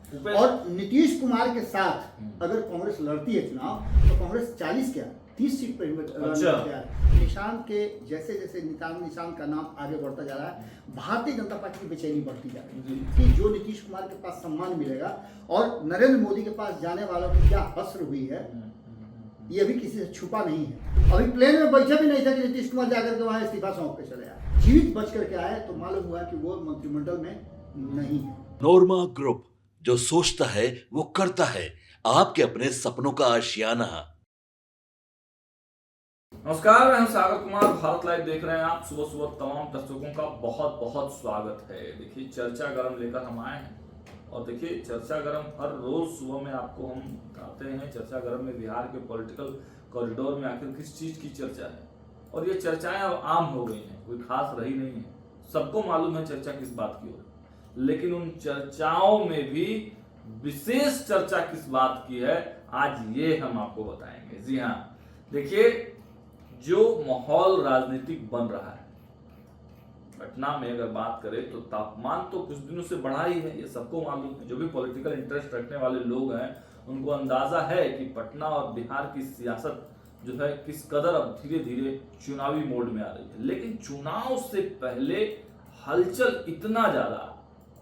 और नीतीश कुमार के साथ अगर कांग्रेस लड़ती है चुनाव तो कांग्रेस 40 क्या 30 सीट पर तैयार है। निशांत के जैसे जैसे निशांत का नाम आगे बढ़ता जा रहा है, भारतीय जनता पार्टी की बेचैनी बढ़ती जा रही है कि जो नीतीश कुमार के पास सम्मान मिलेगा और नरेंद्र मोदी के पास जाने वालों की क्या हस्र हुई है, ये अभी किसी से छुपा नहीं है। अभी प्लेन में बैठा भी नहीं था कि नीतीश कुमार जाकर के वहां इस्तीफा सौंप के चले आए। जीवित बच करके आए तो मालूम हुआ कि वो मंत्रिमंडल में नहीं है। नोरमा ग्रुप, जो सोचता है वो करता है। आपके अपने सपनों का आशियाना। नमस्कार, मैं हूं सागर कुमार। भारत लाइव देख रहे हैं आप। सुबह सुबह तमाम दर्शकों का बहुत बहुत स्वागत है। देखिए, चर्चा गरम लेकर हम आए हैं और देखिए, चर्चा गरम हर रोज सुबह में आपको हम बताते हैं। चर्चा गरम में बिहार के पॉलिटिकल कॉरिडोर में आखिर किस चीज की चर्चा है, और ये चर्चाएं अब आम हो गई हैं, कोई खास रही नहीं है। सबको मालूम है चर्चा किस बात की हो, लेकिन उन चर्चाओं में भी विशेष चर्चा किस बात की है, आज ये हम आपको बताएंगे। जी हाँ, देखिए, जो माहौल राजनीतिक बन रहा है पटना में, अगर बात करें तो तापमान तो कुछ दिनों से बढ़ा ही है, ये सबको मालूम है। जो भी पॉलिटिकल इंटरेस्ट रखने वाले लोग हैं उनको अंदाजा है कि पटना और बिहार की सियासत जो है किस कदर अब धीरे धीरे चुनावी मोड में आ रही है। लेकिन चुनाव से पहले हलचल इतना ज्यादा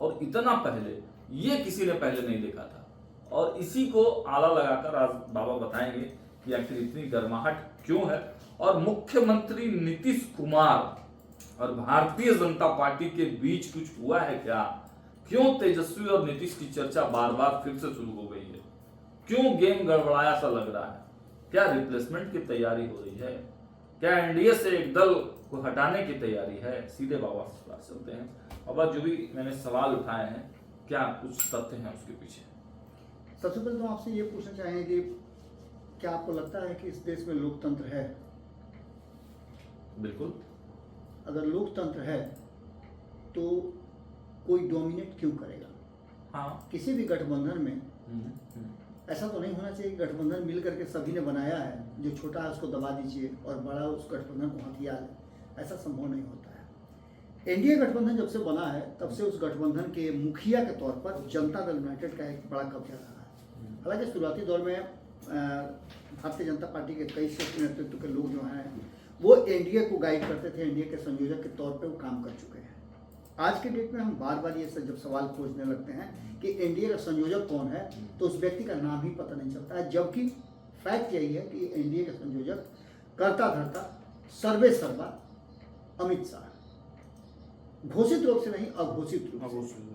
और इतना पहले ये किसी ने पहले नहीं देखा था, और इसी को आला लगाकर आज बाबा बताएंगे कि आखिर इतनी गर्माहट क्यों है, और मुख्यमंत्री नीतीश कुमार और भारतीय जनता पार्टी के बीच कुछ हुआ है क्या? क्यों तेजस्वी और नीतीश की चर्चा बार बार फिर से शुरू हो गई है? क्यों गेम गड़बड़ाया सा लग रहा है? क्या रिप्लेसमेंट की तैयारी हो रही है? क्या एनडीए से एक दल को हटाने की तैयारी है? सीधे बाबा से बात करते हैं। बाबा, जो भी मैंने सवाल उठाए हैं, क्या कुछ तथ्य हैं उसके पीछे? सबसे पहले तो आपसे ये पूछना चाहेंगे कि क्या आपको लगता है कि इस देश में लोकतंत्र है? बिल्कुल। अगर लोकतंत्र है तो कोई डोमिनेट क्यों करेगा? हाँ। किसी भी गठबंधन में ऐसा तो नहीं होना चाहिए कि गठबंधन मिल करके सभी ने बनाया है, जो छोटा है उसको दबा दीजिए और बड़ा उस गठबंधन को हथिया ले। ऐसा संभव नहीं होता है। एनडीए गठबंधन जब से बना है तब से उस गठबंधन के मुखिया के तौर पर जनता दल यूनाइटेड का एक बड़ा कब्जा रहा है। हालांकि शुरुआती दौर में भारतीय जनता पार्टी के कई शीर्ष नेतृत्व के लोग जो हैं वो एनडीए को गाइड करते थे, एनडीए के संयोजक के तौर पे वो काम कर चुके हैं। आज के डेट में हम बार बार ये जब सवाल पूछने लगते हैं कि एनडीए का संयोजक कौन है, तो उस व्यक्ति का नाम ही पता नहीं चलता है, जबकि फैक्ट यही है कि एनडीए का संयोजक करता धरता सर्वे सर्वा अमित शाह, घोषित रूप से नहीं अघोषित रूप से।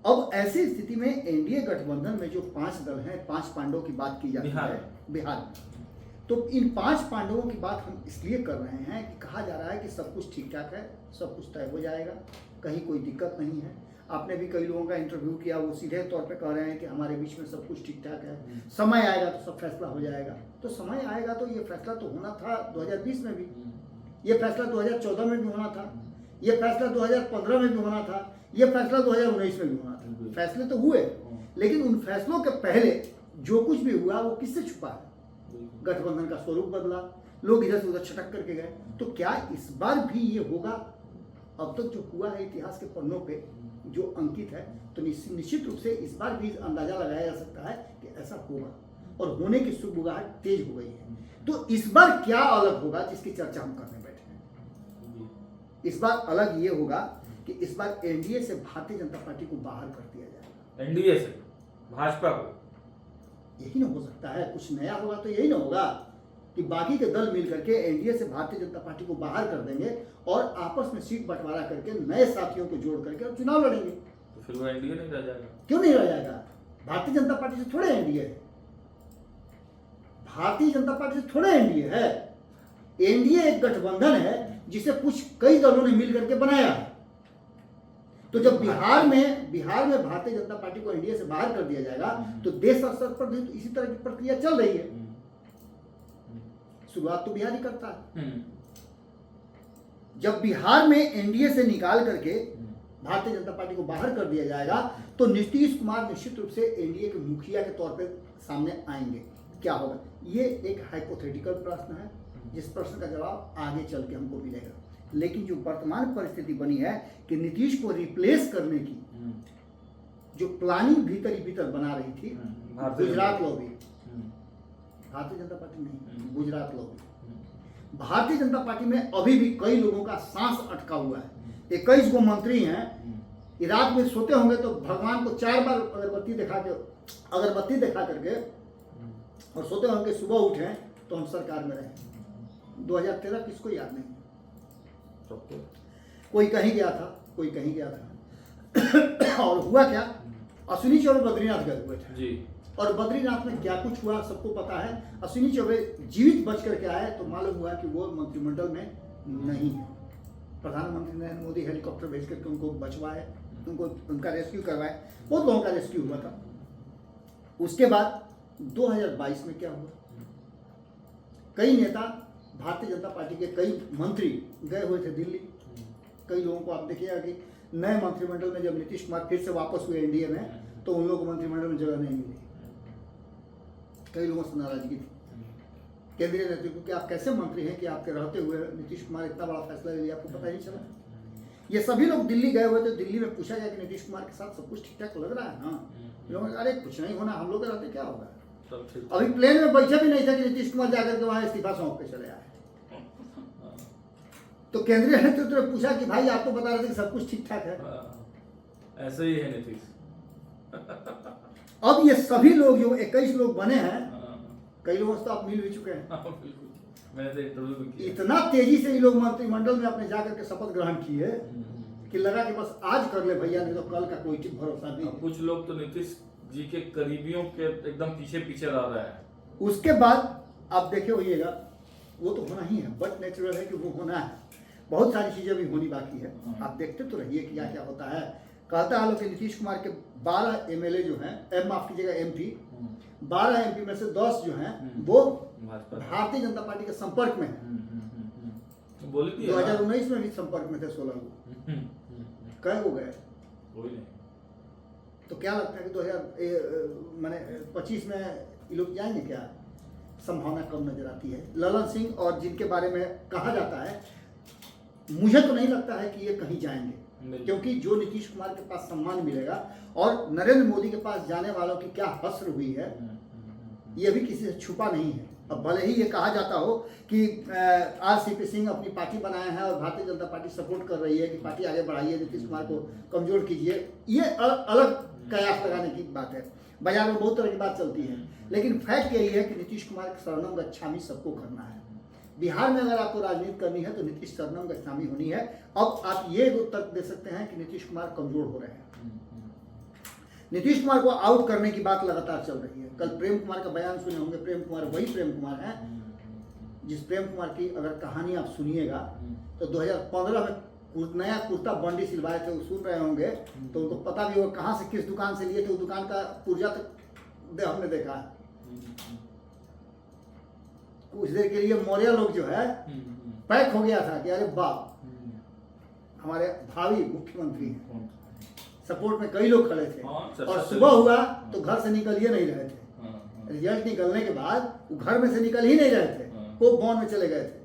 अब ऐसी स्थिति में एनडीए गठबंधन में जो 5 दल हैं, 5 पांडवों की बात की जाती है बिहार में, तो इन 5 पांडवों की बात हम इसलिए कर रहे हैं कि कहा जा रहा है कि सब कुछ ठीक ठाक है, सब कुछ तय हो जाएगा, कहीं कोई दिक्कत नहीं है। आपने भी कई लोगों का इंटरव्यू किया, वो सीधे तौर पे कह रहे हैं कि हमारे बीच में सब कुछ ठीक ठाक है, समय आएगा तो सब फैसला हो जाएगा। तो समय आएगा तो ये फैसला तो होना था 2020 में भी, ये फैसला 2014 में भी होना था, ये फैसला 2015 में भी होना था, ये फैसला 2019 में भी होना था। फैसले तो हुए, लेकिन उन फैसलों के पहले जो कुछ भी हुआ वो किससे छुपा है? गठबंधन का स्वरूप बदला, लोग इधर से उधर छटक करके गए। तो क्या इस बार भी ये होगा? अब तक जो हुआ है इतिहास के पन्नों पे जो अंकित है, तो निश्चित रूप से इस बार भी अंदाजा लगाया जा सकता है कि ऐसा होगा, और होने की सुगबुगाहट तेज हो गई है। तो इस बार क्या अलग होगा जिसकी चर्चा हम करने बैठे हैं? इस बार अलग ये होगा कि इस बार एनडीए से भारतीय जनता पार्टी को बाहर कर दिया जाएगा। एनडीए से भाजपा को? यही ना हो सकता है, कुछ नया होगा तो यही ना होगा कि बाकी के दल मिल करके एनडीए से भारतीय जनता पार्टी को बाहर कर देंगे और आपस में सीट बंटवारा करके नए साथियों को जोड़ करके और चुनाव लड़ेंगे। तो फिर वो एनडीए नहीं रह जाएगा? क्यों नहीं रह जाएगा? भारतीय जनता पार्टी से थोड़े एनडीए है, भारतीय जनता पार्टी से थोड़े एनडीए है। एनडीए एक गठबंधन है जिसे कुछ कई दलों ने मिल करके बनाया है। तो जब बिहार में भारतीय जनता पार्टी को एनडीए से बाहर कर दिया जाएगा तो देश स्तर पर भी इसी तरह की प्रक्रिया चल रही है। शुरुआत तो बिहार ही करता है। जब बिहार में एनडीए से निकाल करके भारतीय जनता पार्टी को बाहर कर दिया जाएगा तो नीतीश कुमार निश्चित रूप से एनडीए के मुखिया के तौर पर सामने आएंगे। क्या होगा? ये एक हाइपोथेटिकल प्रश्न है, जिस प्रश्न का जवाब आगे चल के हमको मिलेगा। लेकिन जो वर्तमान परिस्थिति बनी है कि नीतीश को रिप्लेस करने की जो प्लानिंग भीतर ही भीतर बना रही थी, भारतीय गुजरात जनता- लॉबी, हम्म, भारतीय जनता पार्टी नहीं, हम्म। गुजरात लॉबी। हम्म, भारतीय जनता पार्टी में अभी भी कई लोगों का सांस अटका हुआ है। 21 गो मंत्री हैं, हम्म, रात में सोते होंगे तो भगवान को 4 बार अगरबत्ती दिखा करके हम्म, और सोते होंगे, सुबह उठे तो हम सरकार में रहे। 2013 किसको याद नहीं? सबको। कोई कहीं गया था, कोई कहीं गया था और हुआ क्या, अश्विनी चौबे बद्रीनाथ गए हुए थे जी। और बद्रीनाथ में क्या कुछ हुआ सबको पता है। अश्विनी चौबे जीवित बच करके आए तो मालूम हुआ कि वो मंत्रिमंडल में नहीं है। प्रधानमंत्री नरेंद्र मोदी हेलीकॉप्टर भेज करके उनको बचवाए, उनका रेस्क्यू करवाए, बहुत लोगों का रेस्क्यू हुआ था। उसके बाद 2022 में क्या हुआ, कई नेता भारतीय जनता पार्टी के कई मंत्री गए हुए थे दिल्ली। कई लोगों को आप देखिएगा कि नए मंत्रिमंडल में जब नीतीश कुमार फिर से वापस हुए एनडीए में तो उन लोगों को मंत्रिमंडल में जगह नहीं मिली। कई लोगों से नाराजगी थी केंद्रीय नेतृत्व कि आप कैसे मंत्री हैं कि आपके रहते हुए नीतीश कुमार इतना बड़ा फैसला ले लिया, आपको पता ही नहीं चला। ये सभी लोग दिल्ली गए हुए थे। दिल्ली में पूछा गया कि नीतीश कुमार के साथ सब कुछ ठीक ठाक लग रहा है ना? लोगों ने अरे कुछ नहीं होना, हम लोग के रहते क्या होगा। सब ठीक। अभी प्लेन में बैठा भी नहीं था कि नीतीश कुमार जाकर के वहां इस्तीफा सौंप के चले आए। तो केंद्रीय नेतृत्व ने पूछा कि भाई आप तो बता रहे थे कि सब कुछ ठीक ठाक है। ऐसे ही है नीतीश। अब ये सभी लोग जो 21 लोग बने हैं, हाँ, कई लोगों से तो आप मिल भी चुके हैं। बिल्कुल। मैंने तो इंटरव्यू भी किया। इतना तेजी से ये लोग मंत्रिमंडल में अपने जाकर के शपथ ग्रहण किए हम्म। कि लगा कि बस आज कर ले भैया, नहीं तो कल का कोई ठीक भरोसा नहीं। अब कुछ लोग तो नीतीश जी के करीबियों के एकदम पीछे पीछे रह रहे हैं। उसके बाद आप देखे होइएगा, वो तो होना ही है, बट नेचुरल है कि वो होना है। बहुत सारी चीजें भी होनी बाकी है, आप देखते तो रहिए कि क्या क्या होता है। कहता है लोग कि नीतीश कुमार के 12 एमएलए जो हैं, माफ कीजिएगा एमपी, 12 एमपी में से 10 जो हैं वो भाजपा। भारतीय जनता पार्टी के संपर्क में है। बोली थी 2019 में भी संपर्क में थे 16 लोग, कई हो गए। कोई नहीं। तो क्या लगता है कि 2025 में ये लोग जाएंगे क्या? संभावना कम नजर आती है। ललन सिंह और जिनके बारे में कहा जाता है, मुझे तो नहीं लगता है कि ये कहीं जाएंगे, क्योंकि जो नीतीश कुमार के पास सम्मान मिलेगा और नरेंद्र मोदी के पास जाने वालों की क्या हस्र हुई है, ये भी किसी से छुपा नहीं है। अब भले ही ये कहा जाता हो कि आरसीपी सिंह अपनी पार्टी बनाए हैं और भारतीय जनता पार्टी सपोर्ट कर रही है कि पार्टी आगे बढ़ाइए, नीतीश कुमार को कमजोर कीजिए, ये अलग कयास लगाने की बात है। बाजार में बहुत तरह की बात चलती है, लेकिन फैक्ट यही है कि नीतीश कुमार के शरणम गच्छामी सबको करना है। बिहार में अगर आपको राजनीति करनी है तो नीतीश शरणम गच्छामी होनी है। अब आप ये तर्क दे सकते हैं कि नीतीश कुमार कमजोर हो रहे हैं। नीतीश कुमार को आउट करने की बात लगातार चल रही है। कल प्रेम कुमार का बयान सुने होंगे। प्रेम कुमार वही प्रेम कुमार है जिस प्रेम कुमार की अगर कहानी आप सुनिएगा तो 2015 में नया कुर्ता बंडी सिलवाए थे, वो सुन रहे होंगे तो उनको पता भी होगा कहाँ से किस दुकान से लिए थे। वो दुकान का पुर्जा तक हमने देखा है। कुछ देर के लिए मौर्य लोग जो है पैक हो गया था कि अरे बाप हमारे भावी मुख्यमंत्री हैं। सपोर्ट में कई लोग खड़े थे और सुबह हुआ तो घर से निकल ही नहीं रहे थे। रिजल्ट निकलने के बाद वो घर में से निकल ही नहीं रहे थे, वो बॉन में चले गए थे।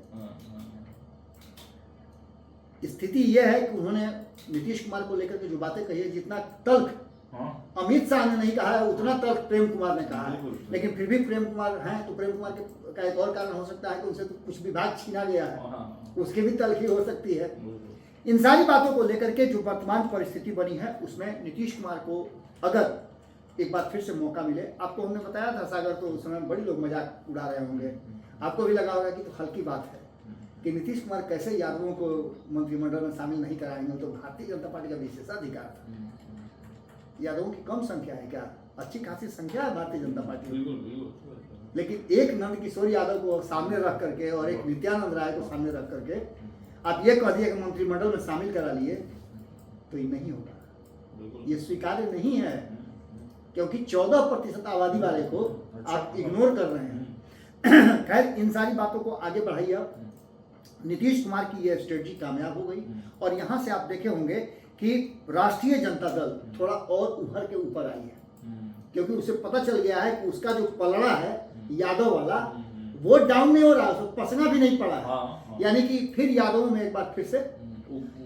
स्थिति यह है कि उन्होंने नीतीश कुमार को लेकर के जो बातें कही है, जितना तल्ख अमित शाह ने नहीं कहा है उतना तल्ख प्रेम कुमार ने कहा है। लेकिन फिर भी प्रेम कुमार हैं तो प्रेम कुमार का एक और कारण हो सकता है कि उनसे कुछ विभाग छीना गया है, उसकी भी तल्खी हो सकती है। इन सारी बातों को लेकर के जो वर्तमान परिस्थिति बनी है उसमें नीतीश कुमार को अगर एक बार फिर से मौका मिले, आपको हमने बताया था सागर, तो उस समय बड़ी लोग मजाक उड़ा रहे होंगे, आपको भी लगा होगा कि तो हल्की बात है कि नीतीश कुमार कैसे यादवों को मंत्रिमंडल में शामिल नहीं कराएंगे। तो भारतीय जनता पार्टी का विशेषाधिकार था। यादवों की कम संख्या है क्या? अच्छी खासी संख्या है भारतीय जनता पार्टी में। लेकिन एक नंद किशोर यादव को सामने रख करके और एक नित्यानंद राय को सामने रख करके आप ये कह दिए कि मंत्रिमंडल में शामिल करा लिए, तो ये नहीं होगा, ये स्वीकार्य नहीं है, क्योंकि 14% आबादी वाले को आप इग्नोर कर रहे हैं। खैर, इन सारी बातों को आगे बढ़ाइए। नीतीश कुमार की यह स्ट्रेटजी कामयाब हो गई और यहाँ से आप देखे होंगे कि राष्ट्रीय जनता दल थोड़ा और उभर के ऊपर आई है, क्योंकि उसे पता चल गया है कि उसका जो पलड़ा है यादव वाला वो डाउन नहीं हो रहा, उसको पसना भी नहीं पड़ा है। यानी कि फिर यादवों में एक बार फिर से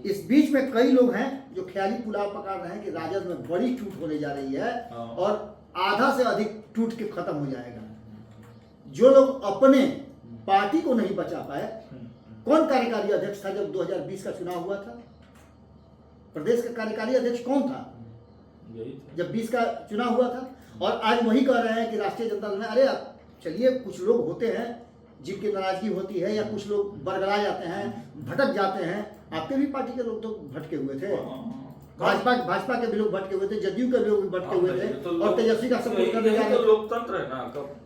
इस बीच में कई लोग हैं जो ख्याली पुलाव पका रहे हैं कि राजद में बड़ी टूट होने जा रही है हाँ। और आधा से अधिक टूट के खत्म हो जाएगा। जो लोग अपने पार्टी को नहीं बचा पाए, कौन कार्यकारी अध्यक्ष था जब 2020 का चुनाव हुआ था? प्रदेश का कार्यकारी अध्यक्ष कौन था जब 20 का चुनाव हुआ था? और आज वही कह रहे हैं कि राष्ट्रीय जनता दल में, अरे चलिए कुछ लोग होते हैं जिनकी नाराजगी होती है या कुछ लोग बरगड़ा जाते हैं, भटक जाते हैं। आपके भी पार्टी के लोग तो भटके हुए थे, भाजपा के भी लोग भटके हुए थे, जदयू के लोग भी भटके हुए थे और तेजस्वी का सपोर्ट करने जा रहे थे। लोकतंत्र है ना। कब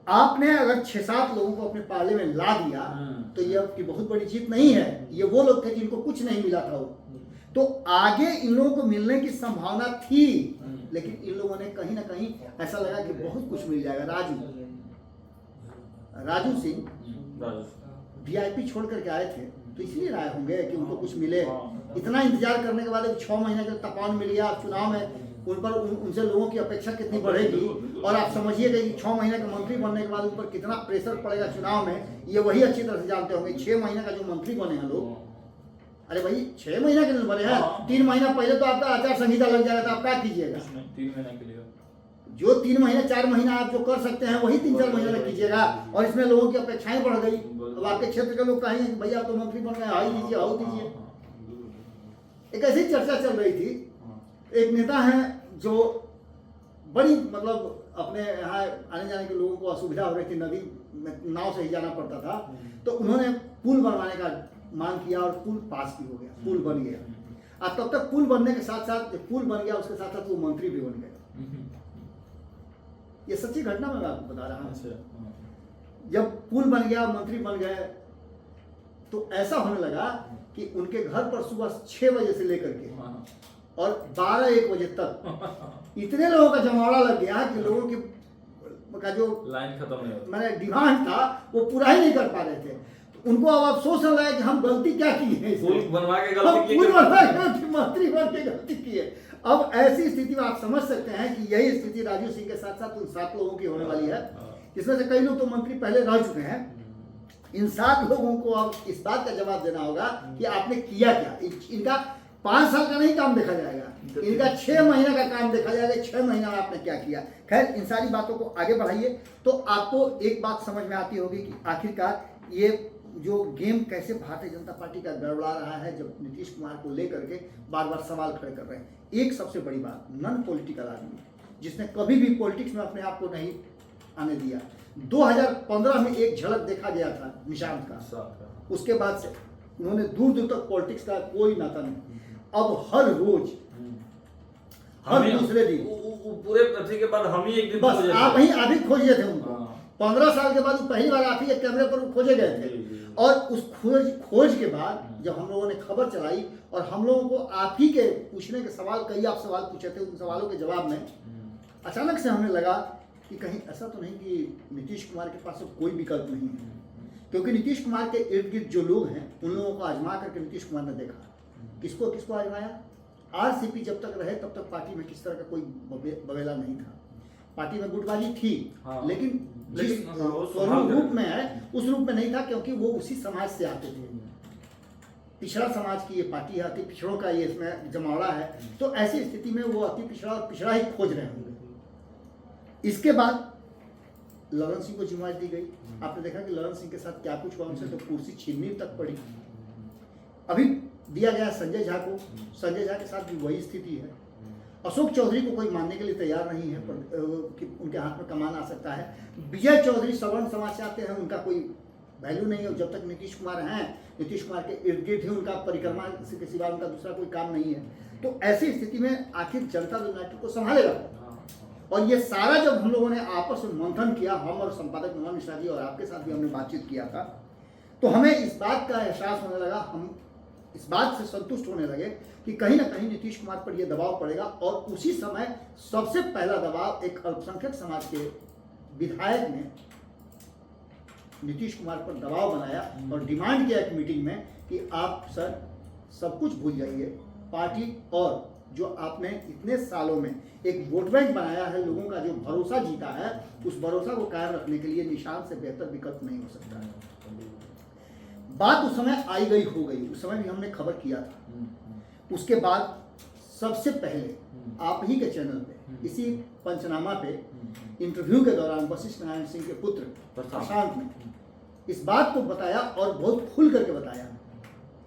आपने अगर 6-7 लोगों को अपने पाले में ला दिया तो ये आपकी बहुत बड़ी जीत नहीं है। ये वो लोग थे जिनको कुछ नहीं मिला था, तो आगे इन लोगों को मिलने की संभावना थी, लेकिन इन लोगों ने कहीं ना कहीं ऐसा लगा कि बहुत कुछ मिल जाएगा। राजू सिंह वीआईपी छोड़ करके आए थे तो इसलिए आए होंगे कि उनको कुछ मिले। इतना इंतजार करने के बाद 6 महीने का तपान मिल गया। आप चुनाव में उन पर उनसे लोगों की अपेक्षा कितनी बढ़ेगी, और आप समझिएगा कि 6 महीने का मंत्री बनने के बाद उन पर कितना प्रेशर पड़ेगा चुनाव में, ये वही अच्छी तरह से जानते होंगे। 6 महीने का जो मंत्री बने हैं लोग, अरे भाई 6 महीना के लिए बने हैं, 3 महीना पहले तो आपका आचार संहिता लग जाएगा, तो आप क्या कीजिएगा? 3 महीने के लिए जो 3 महीने 4 महीना आप जो कर सकते हैं वही 3-4 महीने में कीजिएगा। और इसमें लोगों की अपेक्षाएं बढ़ गई। अब आपके क्षेत्र के लोग कहेंगे कि भैया आप तो मंत्री बन गए, हाई दीजिए, हाउ दीजिए। एक ऐसी चर्चा चल रही थी, एक नेता है जो बड़ी मतलब अपने यहाँ आने जाने के लोगों को असुविधा हो रही थी, नदी में नाव से ही जाना पड़ता था, तो उन्होंने पुल बनवाने का मांग किया और पुल पास भी हो गया, पुल बन गया। अब तब तक पुल बनने के साथ साथ पुल बन गया, उसके साथ साथ वो मंत्री भी बन गए। ये सच्ची घटना मैं आपको बता रहा हूँ। जब पुल बन गया, मंत्री बन गए, तो ऐसा होने लगा कि उनके घर पर सुबह 6 बजे से लेकर के और 12-1 बजे तक इतने लोगों का जमावड़ा लग गया कि लोगों की का जो लाइन खत्म नहीं होती, मैंने डिमांड था वो पूरा ही नहीं कर पा रहे थे। तो उनको अब अफसोस हो रहा है कि हम गलती क्या की है, पुल बनवा के गलती की, मंत्री बन के गलती की है। अब ऐसी स्थिति में आप समझ सकते हैं कि यही स्थिति राजू सिंह के साथ साथ उन 7 लोगों की होने वाली है, जिसमें से कई लोग तो मंत्री पहले रह चुके हैं। इन 7 लोगों को अब इस बात का जवाब देना होगा कि आपने किया क्या। इनका 5 साल का नहीं काम देखा जाएगा, इनका 6 महीने का काम देखा जाएगा। 6 महीना में आपने क्या किया। खैर, इन सारी बातों को आगे बढ़ाइए तो आपको एक बात समझ में आती होगी कि आखिरकार ये जो गेम कैसे भारतीय जनता पार्टी का गड़बड़ा रहा है, जब नीतीश कुमार को लेकर के बार बार सवाल खड़े कर रहे हैं। एक सबसे बड़ी बात, नॉन पॉलिटिकल आदमी जिसने कभी भी पॉलिटिक्स में अपने आप को नहीं आने दिया। 2015 में एक झलक देखा गया था निशांत का, उसके बाद से उन्होंने दूर दूर तक पॉलिटिक्स का कोई नाता नहीं। अब हर रोज, हर दूसरे दिन पूरे पृथ्वी के बाद हम ही एक दिन बस आप ही खोजे थे उनको। 15 साल के बाद पहली बार आप ही एक कैमरे पर खोजे गए थे। और उस खोज के बाद जब हम लोगों ने खबर चलाई और हम लोगों को आप ही के पूछने के सवाल, कई आप सवाल पूछे थे, उन सवालों के जवाब में अचानक से हमें लगा कि कहीं ऐसा तो नहीं कि नीतीश कुमार के पास कोई विकल्प नहीं है। क्योंकि नीतीश कुमार के इर्द गिर्द जो लोग हैं उन लोगों को आजमा करके नीतीश कुमार ने देखा। किसको किसको आजमाया? आरसीपी जब तक रहे तब तक पार्टी में किस तरह का कोई बवेला नहीं था। पार्टी में गुटबाजी थी, लेकिन जिस रूप में है उस रूप में नहीं था, क्योंकि वो उसी समाज से आते थे। पिछड़ा समाज की ये पार्टी है, अति पिछड़ों का ये इसमें जमावड़ा है। तो ऐसी स्थिति में वो अति पिछड़ा और पिछड़ा ही खोज रहे होंगे। इसके बाद ललन सिंह को जिम्मेदारी दी गई। आपने देखा कि ललन सिंह के साथ क्या कुछ हुआ, उनसे तो कुर्सी छीननी तक पड़ी। अभी दिया गया संजय झा को, संजय झा के साथ भी वही स्थिति है। अशोक चौधरी को कोई मानने के लिए तैयार नहीं है कि उनके हाथ में कमान आ सकता है। विजय चौधरी सवर्ण समाज से आते हैं, उनका कोई वैल्यू नहीं है। जब तक नीतीश कुमार हैं, नीतीश कुमार के इर्द गिर्द ही उनका परिक्रमा के सिवा उनका दूसरा कोई काम नहीं है। तो ऐसी स्थिति में आखिर जनता दल यूनाइटेड को संभालेगा। और ये सारा जब हम लोगों ने आपस में मंथन किया, हम और संपादक मनोज मिश्रा जी और आपके साथ भी हमने बातचीत किया था, तो हमें इस बात का एहसास होने लगा, हम इस बात से संतुष्ट होने लगे कि कहीं ना कहीं नीतीश कुमार पर यह दबाव पड़ेगा। और उसी समय सबसे पहला दबाव एक अल्पसंख्यक समाज के विधायक ने नीतीश कुमार पर दबाव बनाया और डिमांड किया एक मीटिंग में कि आप सर सब कुछ भूल जाइए, पार्टी और जो आपने इतने सालों में एक वोट बैंक बनाया है, लोगों का जो भरोसा जीता है, उस भरोसा को कायम रखने के लिए निशांत से बेहतर विकल्प नहीं हो सकता है। बात उस समय आई गई हो गई, उस समय भी हमने खबर किया था। उसके बाद सबसे पहले आप ही के चैनल पे इसी पंचनामा पे इंटरव्यू के दौरान वशिष्ठ नारायण सिंह के पुत्र प्रशांत ने इस बात को बताया और बहुत खुल करके बताया,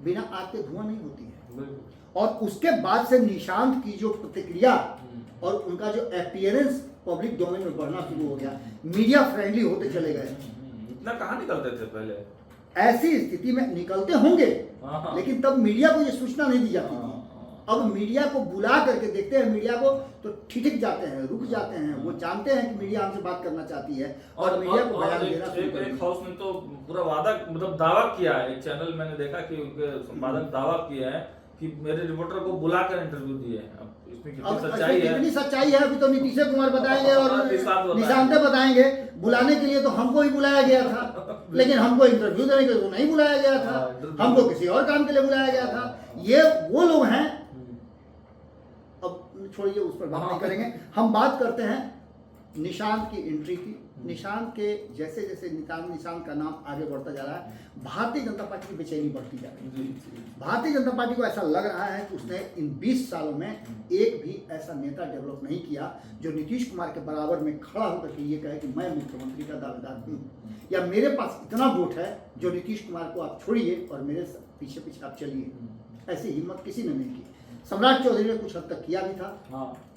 बिना आग के धुआं नहीं होती है। और उसके बाद से निशांत की जो प्रतिक्रिया और उनका जो अपीयरेंस पब्लिक डोमेन में बढ़ना शुरू हो गया, मीडिया फ्रेंडली होते चले गए। इतना कहाँ निकलते थे पहले? ऐसी स्थिति में निकलते होंगे, लेकिन तब मीडिया को ये सूचना नहीं दी जाती थी। अब मीडिया को बुला करके देखते हैं, मीडिया को तो ठिठक जाते हैं, रुक जाते हैं। वो जानते हैं कि मीडिया हमसे बात करना चाहती है और मीडिया को बयान देना शुरू कर एक हाउस ने तो पूरा वादा मतलब दावा किया है, एक चैनल मैंने देखा कि उनके संपादक दावा किए हैं कि मेरे रिपोर्टर को बुलाकर इंटरव्यू दिए हैं। अब इसमें कितनी सच्चाई है? कितनी सच्चाई है अभी तो नीतीश कुमार बताएंगे और निशांत बताएंगे। बुलाने के लिए तो हमको ही बुलाया गया था, लेकिन हमको इंटरव्यू देने के लिए तो नहीं बुलाया गया था, हमको किसी और काम के लिए बुलाया गया था। ये वो लोग हैं। अब छोड़िए, उस पर बात नहीं करेंगे। हम बात करते हैं निशांत की एंट्री की। निशांत के जैसे जैसे निशांत का नाम आगे बढ़ता जा रहा है, भारतीय जनता पार्टी की बेचैनी बढ़ती जा रही है। भारतीय जनता पार्टी को ऐसा लग रहा है कि उसने इन 20 सालों में एक भी ऐसा नेता डेवलप नहीं किया जो नीतीश कुमार के बराबर में खड़ा होकर के ये कहे कि मैं मुख्यमंत्री का दावेदार हूँ, या मेरे पास इतना वोट है जो नीतीश कुमार को आप छोड़िए और मेरे पीछे पीछे आप चलिए। ऐसी हिम्मत किसी ने नहीं की। सम्राट चौधरी ने कुछ हद तक किया भी था,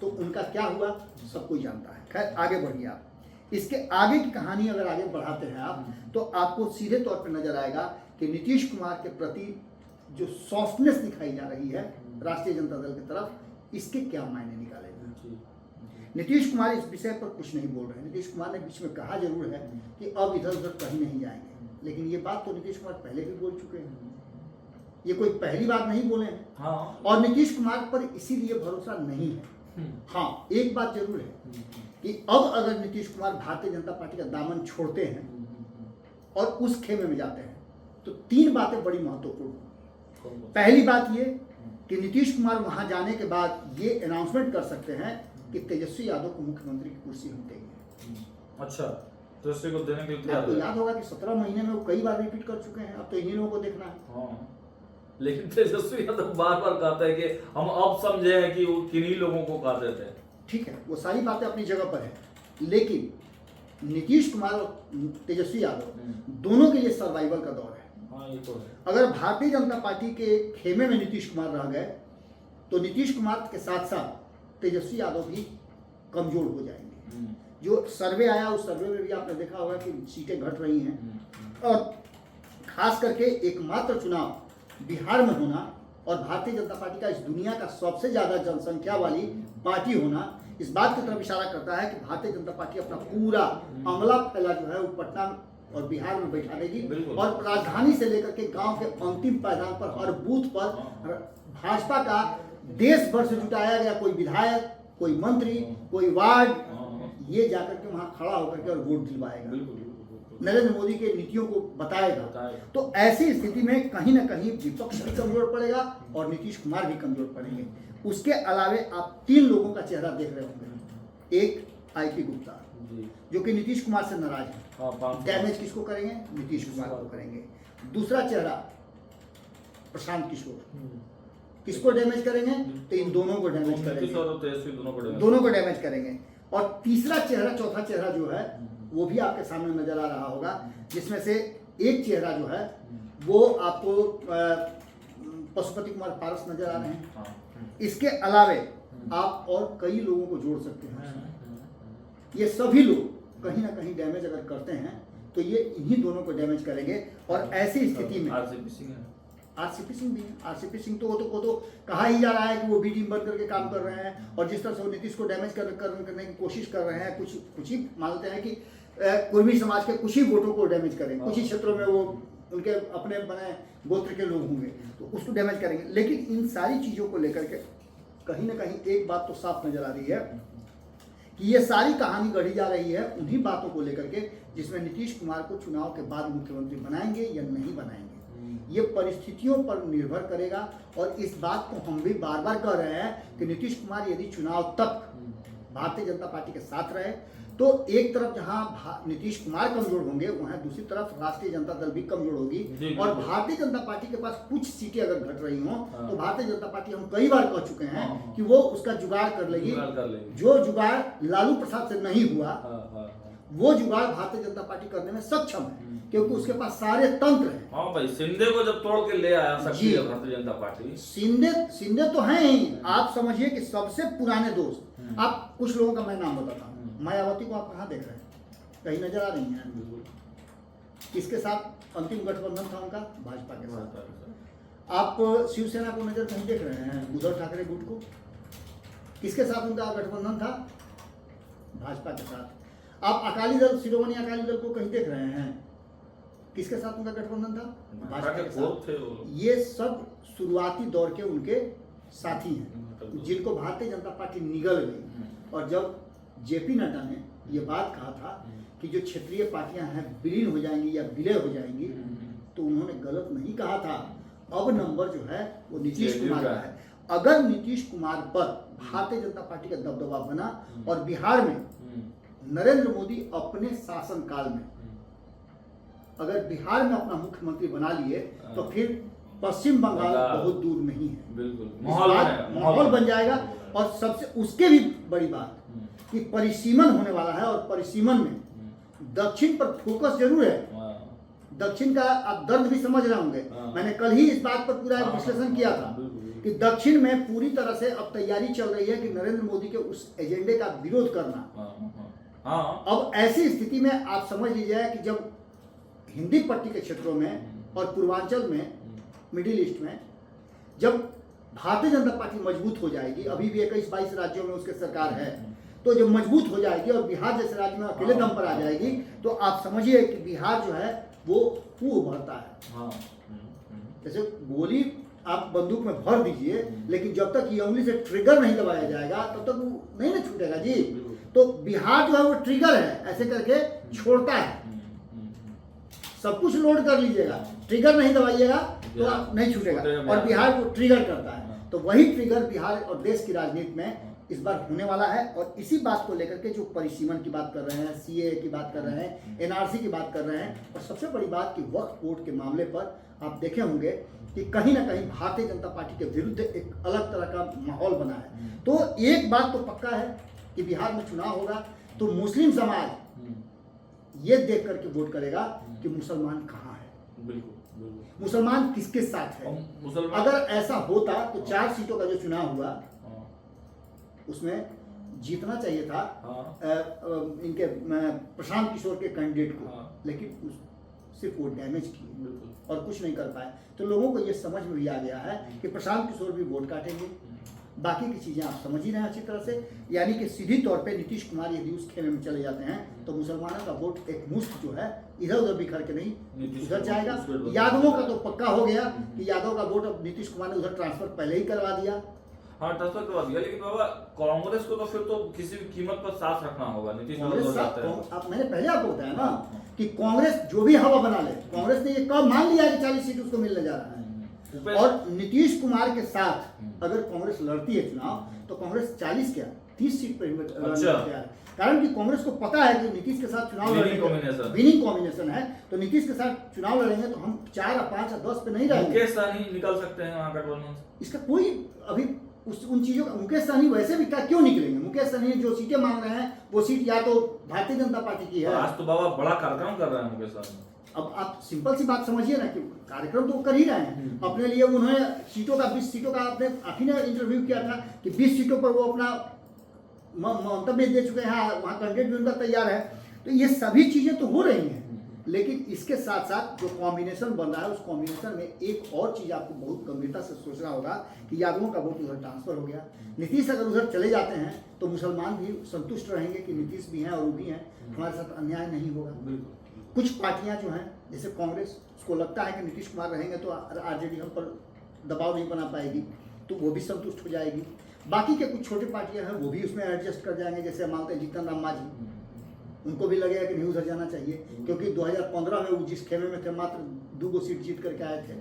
तो उनका क्या हुआ सब कोई जानता है। खैर, आगे बढ़िए आप। इसके आगे की कहानी अगर आगे बढ़ाते हैं आप, तो आपको सीधे तौर पर नजर आएगा कि नीतीश कुमार के प्रति जो सॉफ्टनेस दिखाई जा रही है राष्ट्रीय जनता दल की तरफ, इसके क्या मायने निकालेगा। नीतीश कुमार इस विषय पर कुछ नहीं बोल रहे हैं। नीतीश कुमार ने बीच में कहा जरूर है कि अब इधर उधर कहीं नहीं जाएंगे, लेकिन ये बात तो नीतीश कुमार पहले भी बोल चुके हैं। ये कोई पहली बात नहीं बोले हैं। और नीतीश कुमार पर इसीलिए भरोसा नहीं है। हाँ, एक बात जरूर है कि अब अगर नीतीश कुमार भारतीय जनता पार्टी का दामन छोड़ते हैं और उस खेमे में जाते हैं, तो 3 बातें बड़ी महत्वपूर्ण। पहली बात ये कि नीतीश कुमार वहां जाने के बाद ये अनाउंसमेंट कर सकते हैं कि तेजस्वी यादव को मुख्यमंत्री की कुर्सी हम देंगे। अच्छा, तेजस्वी को देने के लिए आपको याद होगा कि 17 महीने में वो कई बार रिपीट कर चुके हैं। अब तो इन्हीं लोगों को देखना है। लेकिन तेजस्वी यादव बार बार कहता है कि हम अब समझे हैं कि वो किन्हीं लोगों को कहते थे। ठीक है, वो सारी बातें अपनी जगह पर है, लेकिन नीतीश कुमार और तेजस्वी यादव दोनों के लिए सर्वाइवल का दौर है। ये तो है। अगर भारतीय जनता पार्टी के खेमे में नीतीश कुमार रह गए, तो नीतीश कुमार के साथ साथ तेजस्वी यादव भी कमजोर हो जाएंगे। जो सर्वे आया, उस सर्वे में भी आपने देखा होगा कि सीटें घट रही हैं, और खास करके एकमात्र चुनाव बिहार में होना और भारतीय जनता पार्टी का इस दुनिया का सबसे ज्यादा जनसंख्या वाली पार्टी होना इस बात की तरफ इशारा करता है कि भारतीय जनता पार्टी अपना पूरा अमला फैला जो है वो पटना और बिहार में बैठा देगी, और राजधानी से लेकर के गांव के अंतिम पायदान पर हर बूथ पर भाजपा का देश भर से जुटाया गया कोई विधायक, कोई मंत्री, कोई वार्ड, ये जाकर के वहां खड़ा होकर के और वोट दिलवाएगा, नरेंद्र मोदी के नीतियों को बताएगा। तो ऐसी स्थिति में कहीं ना कहीं विपक्ष भी कमजोर पड़ेगा और नीतीश कुमार भी कमजोर पड़ेंगे। उसके अलावे आप 3 लोगों का चेहरा देख रहे होंगे। एक आईपी गुप्ता, जो कि नीतीश कुमार से नाराज है। डैमेज किसको करेंगे? नीतीश कुमार को करेंगे। दूसरा चेहरा प्रशांत किशोर, किसको डैमेज करेंगे? तो इन दोनों को डैमेज करेंगे, दोनों को डैमेज करेंगे। और तीसरा चेहरा, चौथा चेहरा जो है वो भी आपके सामने नजर आ रहा होगा, जिसमें से एक चेहरा जो है वो आपको पशुपति कुमार पारस नजर आ रहे हैं। इसके अलावे आप और कई लोगों को जोड़ सकते हैं। ये सभी लोग कहीं ना कहीं डैमेज अगर करते हैं तो ये इन्हीं दोनों को डैमेज करेंगे। और ऐसी स्थिति में आरसीपी सिंह भी है। आरसीपी सिंह तो वो तो कहा ही जा रहा है कि वो बी टीम बन करके काम कर रहे हैं, और जिस तरह से वो नीतीश को डैमेज करने की कोशिश कर रहे हैं, कुछ ही मानते हैं कि कुर्मी समाज के कुछ ही वोटों को डैमेज करेंगे, कुछ ही क्षेत्रों में वो उनके अपने बने गोत्र के लोग होंगे तो उसको डैमेज करेंगे। लेकिन इन सारी चीज़ों को लेकर के कहीं ना कहीं एक बात तो साफ नजर आ रही है कि ये सारी कहानी गढ़ी जा रही है उन्हीं बातों को लेकर के, जिसमें नीतीश कुमार को चुनाव के बाद मुख्यमंत्री बनाएंगे या नहीं बनाएंगे। ये परिस्थितियों पर निर्भर करेगा। और इस बात को हम भी बार बार कह रहे हैं कि नीतीश कुमार यदि चुनाव तक भारतीय जनता पार्टी के साथ रहे, तो एक तरफ जहां नीतीश कुमार कमजोर होंगे, वहां दूसरी तरफ राष्ट्रीय जनता दल भी कमजोर होगी। और भारतीय जनता पार्टी के पास कुछ सीटें अगर घट रही हों, तो भारतीय जनता पार्टी, हम कई बार कह चुके हैं कि वो उसका जुगाड़ कर लेगी। जो जुगाड़ लालू प्रसाद से नहीं हुआ, वो जुगाड़ भारतीय जनता पार्टी करने में सक्षम है, क्योंकि उसके पास सारे तंत्र हैं। हाँ भाई, शिंदे को जब तोड़ के ले आया सकती है भारतीय जनता पार्टी। शिंदे तो हैं ही, आप समझिए कि सबसे पुराने दोस्त। आप कुछ लोगों का मैं नाम बताता हूँ। मायावती को आप कहाँ देख रहे हैं? कहीं नजर आ रही हैं? किसके साथ अंतिम गठबंधन था उनका? भाजपा के साथ। आप शिवसेना को नजर कहीं देख रहे हैं? उद्धव ठाकरे गुट को किसके साथ उनका गठबंधन था? भाजपा के साथ। आप अकाली दल, शिरोमणि अकाली दल को कहीं देख रहे हैं? किसके साथ उनका गठबंधन था? भाजपा के साथ। ये सब शुरुआती दौर के उनके साथी हैं, जिनको भारतीय जनता पार्टी निगल गई। और जब जेपी नड्डा ने ये बात कहा था कि जो क्षेत्रीय पार्टियां हैं विलीन हो जाएंगी या विलय हो जाएंगी, तो उन्होंने गलत नहीं कहा था। अब नंबर जो है वो नीतीश कुमार का है। अगर नीतीश कुमार पर भारतीय जनता पार्टी का दबदबा बना और बिहार में नरेंद्र मोदी अपने शासनकाल में अगर बिहार में अपना मुख्यमंत्री बना लिए, तो फिर पश्चिम बंगाल बहुत दूर नहीं है। बिल्कुल माहौल बन जाएगा। और सबसे उसके भी बड़ी बात कि परिसीमन होने वाला है, और परिसीमन में दक्षिण पर फोकस जरूर है। दक्षिण का आप दर्द भी समझ रहे होंगे। मैंने कल ही इस बात पर पूरा विश्लेषण किया था कि दक्षिण में पूरी तरह से अब तैयारी चल रही है कि नरेंद्र मोदी के उस एजेंडे का विरोध करना। अब ऐसी स्थिति में आप समझ लीजिए कि जब हिंदी पट्टी के क्षेत्रों में और पूर्वांचल में, मिडिल ईस्ट में, जब भारतीय जनता पार्टी मजबूत हो जाएगी, अभी भी 21-22 राज्यों में उसके सरकार है, तो जब मजबूत हो जाएगी और बिहार जैसे राज्य में अकेले दम पर आ जाएगी, तो आप समझिए कि बिहार जो है वो उभरता है। जैसे गोली आप बंदूक में भर दीजिए, लेकिन जब तक ये उंगली से ट्रिगर नहीं दबाया जाएगा तब तक वो नहीं ना छूटेगा जी। तो बिहार जो है वो ट्रिगर है, ऐसे करके छोड़ता है। सब कुछ लोड कर लीजिएगा, ट्रिगर नहीं दबाइएगा तो आप नहीं छूटेगा, और बिहार को ट्रिगर करता है। तो वही ट्रिगर बिहार और देश की राजनीति में इस बार होने वाला है। और इसी बात को लेकर के जो परिसीमन की बात कर रहे हैं, सीए की बात कर रहे हैं, एनआरसी की बात कर रहे हैं, और सबसे बड़ी बात कि वक्फ बोर्ड के मामले पर आप देखे होंगे कि कहीं ना कहीं भारतीय जनता पार्टी के विरुद्ध एक अलग तरह का माहौल बना है। तो एक बात तो पक्का है कि बिहार में चुनाव होगा तो मुस्लिम समाज ये देख करके वोट करेगा कि मुसलमान कहाँ है, मुसलमान किसके साथ है। अगर ऐसा होता तो 4 सीटों का जो चुनाव हुआ उसमें जीतना चाहिए था इनके प्रशांत किशोर के कैंडिडेट को, लेकिन सिर्फ वो डैमेज किए और कुछ नहीं कर पाए। तो लोगों को ये समझ में भी आ गया है कि प्रशांत किशोर भी वोट काटेंगे। बाकी की चीजें आप समझ ही रहे हैं अच्छी तरह से। यानी कि सीधी तौर पे नीतीश कुमार यदि उस खेमे में चले जाते हैं तो मुसलमानों का वोट एक मुश्त जो है इधर उधर बिखर के नहीं उधर जाएगा। यादवों का तो पक्का हो गया कि यादव का वोट अब नीतीश कुमार ने उधर ट्रांसफर पहले ही करवा दिया। हाँ, ट्रांसफर करवा दिया, लेकिन बाबा कांग्रेस को तो फिर तो किसी भी कीमत पर साथ रखना होगा। नीतीश कुमार मैंने पहले आपको बताया ना कि कांग्रेस जो भी हवा बना ले, कांग्रेस ने ये कब मान लिया कि 40 सीट उसको मिलने जा रहा है। और नीतीश कुमार के साथ अगर कांग्रेस लड़ती है चुनाव तो कांग्रेस 40 क्या 30 सीट पर तैयार है। कारण कि कांग्रेस को पता है कि नीतीश के साथ चुनाव लड़ेंगे, विनिंग कॉम्बिनेशन है, तो नीतीश के साथ चुनाव लड़ेंगे तो हम 4 या 5 या 10 पे नहीं रहेंगे। मुकेश सहनी निकल सकते हैं वहां गठबंधन से। इसका कोई अभी उन चीजों का, मुकेश सहनी वैसे भी क्यों निकलेंगे। मुकेश सहनी जो सीटें मांग रहे हैं वो सीट या तो भारतीय जनता पार्टी की है। आज तो बाबा बड़ा कार्यक्रम कर रहे हैं मुकेश सहनी। अब आप सिंपल सी बात समझिए ना कि कार्यक्रम तो कर ही रहे हैं अपने लिए। उन्होंने सीटों का 20 सीटों का आपने आप ही ने इंटरव्यू किया था कि 20 सीटों पर वो अपना मंतव्य दे चुके हैं, वहाँ कैंडिडेट भी उनका तैयार है। तो ये सभी चीजें तो हो रही हैं, लेकिन इसके साथ साथ जो कॉम्बिनेशन बन रहा है उस कॉम्बिनेशन में एक और चीज आपको बहुत गंभीरता से सोचना होगा कि यादवों का वोट उधर ट्रांसफर हो गया। नीतीश अगर उधर चले जाते हैं तो मुसलमान भी संतुष्ट रहेंगे कि नीतीश भी हैं और वो भी हैं, हमारे साथ अन्याय नहीं होगा। कुछ पार्टियां जो हैं जैसे कांग्रेस, उसको लगता है कि नीतीश कुमार रहेंगे तो आरजेडी हम पर दबाव नहीं बना पाएगी, तो वो भी संतुष्ट हो जाएगी। बाकी के कुछ छोटी पार्टियां हैं वो भी उसमें एडजस्ट कर जाएंगे। जैसे मानते हैं जीतन राम मांझी, उनको भी लगेगा कि नहीं उधर जाना चाहिए, क्योंकि 2015 में वो जिस खेमे में थे मात्र 2 सीट जीत करके आए थे।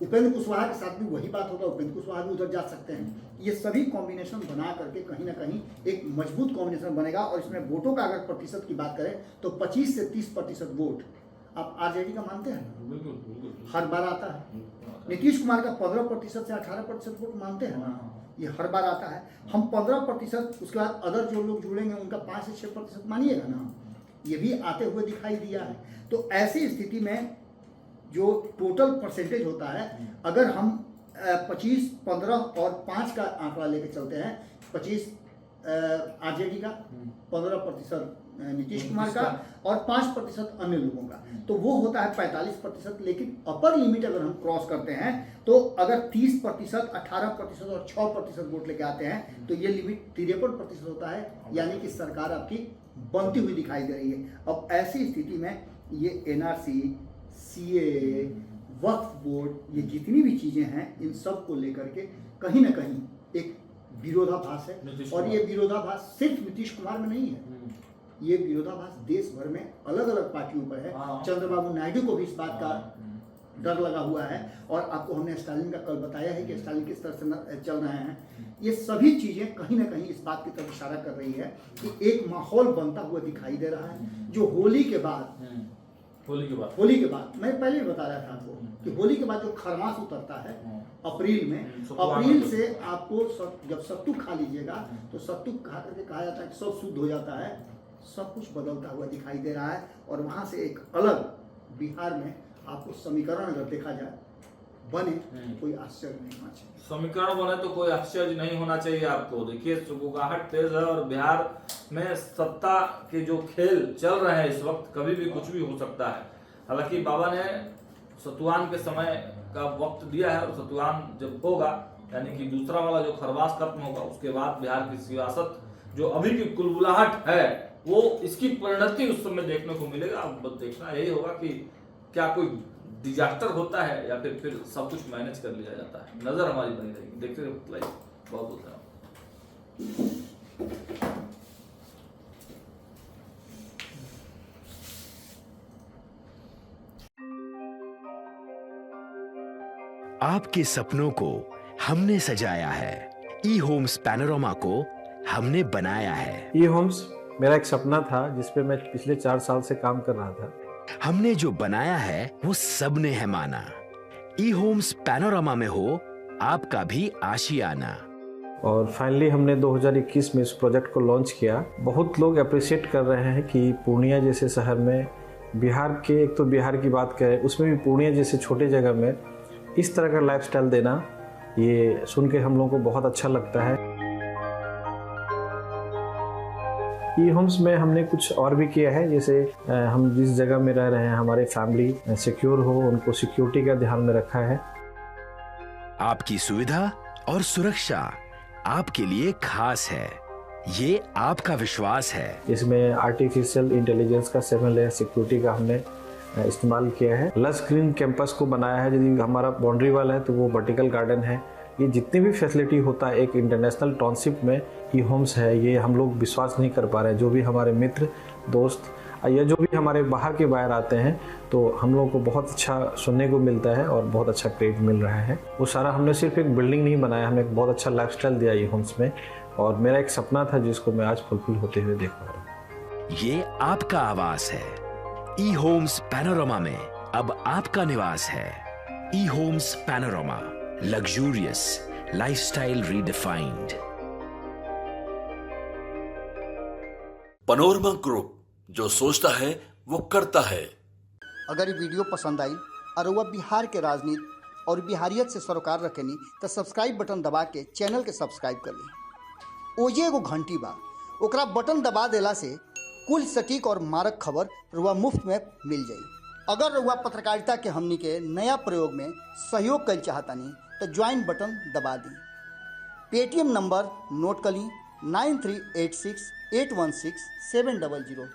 उपेंद्र कुशवाहा के साथ भी वही बात होगा, उपेंद्र कुशवाहा भी उधर जा सकते हैं। ये सभी कॉम्बिनेशन बना करके कहीं ना कहीं एक मजबूत कॉम्बिनेशन बनेगा। और इसमें वोटों का अगर प्रतिशत की बात करें तो 25 से 30% वोट आप आरजेडी का मानते हैं? बिल्कुल हर बार आता है। नीतीश कुमार का 15% से 18% वोट मानते हैं ना, ये हर बार आता है। हम 15%, उसके बाद अदर जो लोग जुड़ेंगे उनका 5 से 6% मानिएगा ना, ये भी आते हुए दिखाई दिया है। तो ऐसी स्थिति में जो टोटल परसेंटेज होता है, अगर हम 25, 15 और 5 का आंकड़ा लेके चलते हैं, 25 आरजेडी का, 15% नीतीश कुमार का और 5% अन्य लोगों का, तो वो होता है 45%। लेकिन अपर लिमिट अगर हम क्रॉस करते हैं तो अगर 30%, 18% और 6% वोट लेके आते हैं तो ये लिमिट 53% होता है, यानी कि सरकार आपकी बनती हुई दिखाई दे रही है। अब ऐसी स्थिति में ये एनआरसी, सीए, वक्फ बोर्ड, ये जितनी भी चीजें हैं, इन सब को लेकर के कहीं ना कहीं एक विरोधाभास है। और ये विरोधाभास सिर्फ नीतीश कुमार में नहीं है, ये विरोधाभास देश भर में अलग अलग पार्टियों पर है। चंद्रबाबू नायडू को भी इस बात का डर लगा हुआ है। और आपको हमने स्टालिन का कल बताया है कि स्टालिन किस तरह से चल रहे हैं। ये सभी चीजें कहीं ना कहीं इस बात की तरफ इशारा कर रही है कि एक माहौल बनता हुआ दिखाई दे रहा है, जो होली के बाद मैं पहले भी बता रहा था आपको कि होली के बाद जो खरमास उतरता है अप्रैल में, अप्रैल से आपको जब सत्तू खा लीजिएगा तो सत्तू खा करके कहा जाता है कि सब शुद्ध हो जाता है, सब कुछ बदलता हुआ दिखाई दे रहा है। और वहां से एक अलग बिहार में आपको समीकरण अगर देखा जाए बने, कोई आश्चर्य नहीं होना चाहिए। समीकरण बने तो कोई आश्चर्य नहीं होना चाहिए आपको। देखिए, सुगबुगाहट तेज है और बिहार में सत्ता के जो खेल चल रहे हैं इस वक्त, कभी भी कुछ भी हो सकता है। हालांकि बाबा ने सतुआन के समय का वक्त दिया है, और सतुआन जब होगा, यानी कि दूसरा वाला जो खरवास खत्म होगा, उसके बाद बिहार की सियासत जो अभी की कुलबुलाहट है, वो इसकी परिणति उस समय देखने को मिलेगा। अब देखना यही होगा कि क्या कोई डिजास्टर होता है या फिर सब कुछ मैनेज कर लिया जाता है। नजर हमारी बनी रहेगी, देखते रहिए लाइव। बहुत बहुत धन्यवाद। आपके सपनों को हमने सजाया है, ई होम्स पैनोरमा को हमने बनाया है। ई होम्स मेरा एक सपना था जिसपे मैं पिछले 4 साल से काम कर रहा था। हमने जो बनाया है वो सबने है माना। ई होम्स पैनोरमा में हो आपका भी आशियाना। और फाइनली हमने 2021 में इस प्रोजेक्ट को लॉन्च किया। बहुत लोग अप्रिशिएट कर रहे हैं कि पूर्णिया जैसे शहर में, बिहार के, एक तो बिहार की बात करें उसमें भी पूर्णिया जैसे छोटे जगह में इस तरह का लाइफस्टाइल देना, ये सुन के हम लोगों को बहुत अच्छा लगता है। ई होम्स में हमने कुछ और भी किया है, जैसे हम जिस जगह में रह रहे हैं हमारे फैमिली सिक्योर हो, उनको सिक्योरिटी का ध्यान में रखा है। आपकी सुविधा और सुरक्षा आपके लिए खास है, ये आपका विश्वास है। इसमें आर्टिफिशियल इंटेलिजेंस का 7 लेयर सिक्योरिटी का हमने इस्तेमाल किया है। लस ग्रीन कैंपस को बनाया है। यदि हमारा बाउंड्री वाल है तो वो वर्टिकल गार्डन है। ये जितनी भी फैसिलिटी होता है एक इंटरनेशनल टाउनशिप में ई होम्स है, ये हम लोग विश्वास नहीं कर पा रहे हैं। जो भी हमारे मित्र, दोस्त या जो भी हमारे बाहर के बाहर आते हैं तो हम लोगों को बहुत अच्छा सुनने को मिलता है और बहुत अच्छा क्रेडिट मिल रहा है। वो सारा हमने सिर्फ एक बिल्डिंग नहीं बनाया, हमें एक बहुत अच्छा लाइफस्टाइल दिया ई होम्स में। और मेरा एक सपना था जिसको मैं आज फुलफिल होते हुए देख पा रहा हूँ। ये आपका आवास है। ई होम्स पैनोरमा में अब आपका निवास है। E Homes Panorama, luxurious lifestyle redefined. Panorama group, जो सोचता है वो करता है। अगर ये वीडियो पसंद आई और वह बिहार के राजनीति और बिहारियत से सरोकार रखेनी तो सब्सक्राइब बटन दबा के चैनल के सब्सक्राइब कर ली। ओजे एगो घंटी बा, ओकरा बटन दबा देला से कुल सटीक और मारक खबर रुआ मुफ्त में मिल जाई। अगर रुआ पत्रकारिता के हमनी के नया प्रयोग में सहयोग कर चाहतानी तो ज्वाइन बटन दबा दी। पेटीएम नंबर नोट कर ली 9386816700।